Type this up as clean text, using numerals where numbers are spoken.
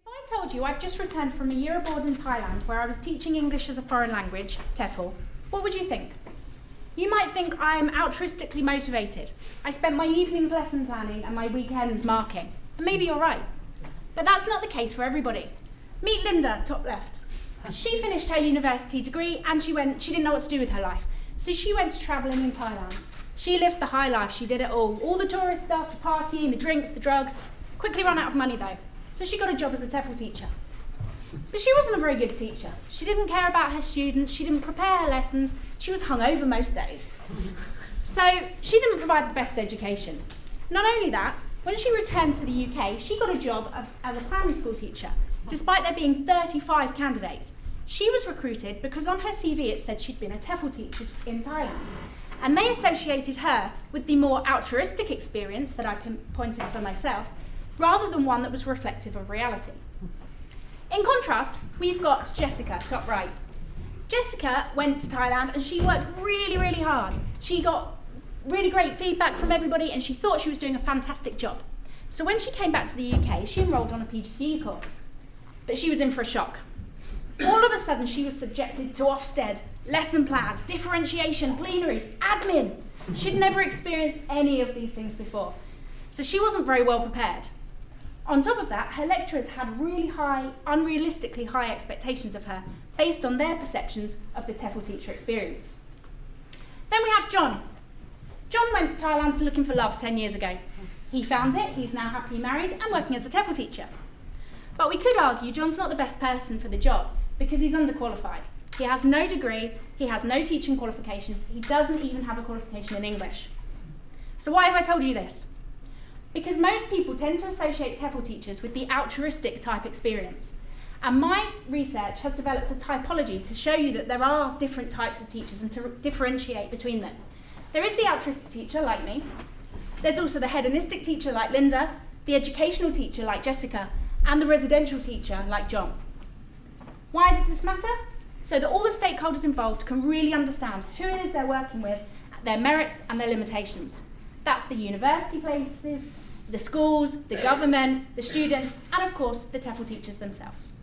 If I told you I've just returned from a year abroad in Thailand where I was teaching English as a foreign language, TEFL, what would you think? You might think I'm altruistically motivated. I spent my evenings lesson planning and my weekends marking. And maybe you're right. But that's not the case for everybody. Meet Linda, top left. She finished her university degree and she didn't know what to do with her life. So she went to travelling in Thailand. She lived the high life, she did it all the tourist stuff, the partying, the drinks, the drugs. Quickly ran out of money though. So she got a job as a TEFL teacher. But she wasn't a very good teacher. She didn't care about her students, she didn't prepare her lessons, she was hungover most days. So she didn't provide the best education. Not only that, when she returned to the UK, she got a job as a primary school teacher, despite there being 35 candidates. She was recruited because on her CV it said she'd been a TEFL teacher in Thailand. And they associated her with the more altruistic experience that I pointed for myself, rather than one that was reflective of reality. In contrast, we've got Jessica, top right. Jessica went to Thailand and she worked really, really hard. She got really great feedback from everybody and she thought she was doing a fantastic job. So when she came back to the UK, she enrolled on a PGCE course. But she was in for a shock. All of a sudden, she was subjected to Ofsted, lesson plans, differentiation, plenaries, admin. She'd never experienced any of these things before. So she wasn't very well prepared. On top of that, her lecturers had really high, unrealistically high expectations of her based on their perceptions of the TEFL teacher experience. Then we have John. John went to Thailand to looking for love 10 years ago. He found it, he's now happily married and working as a TEFL teacher. But we could argue John's not the best person for the job because he's underqualified. He has no degree, he has no teaching qualifications, he doesn't even have a qualification in English. So why have I told you this? Because most people tend to associate TEFL teachers with the altruistic type experience. And my research has developed a typology to show you that there are different types of teachers and to differentiate between them. There is the altruistic teacher, like me. There's also the hedonistic teacher, like Linda, the educational teacher, like Jessica, and the residential teacher, like John. Why does this matter? So that all the stakeholders involved can really understand who it is they're working with, their merits and their limitations. That's the university places, the schools, the government, the students, and of course, the TEFL teachers themselves.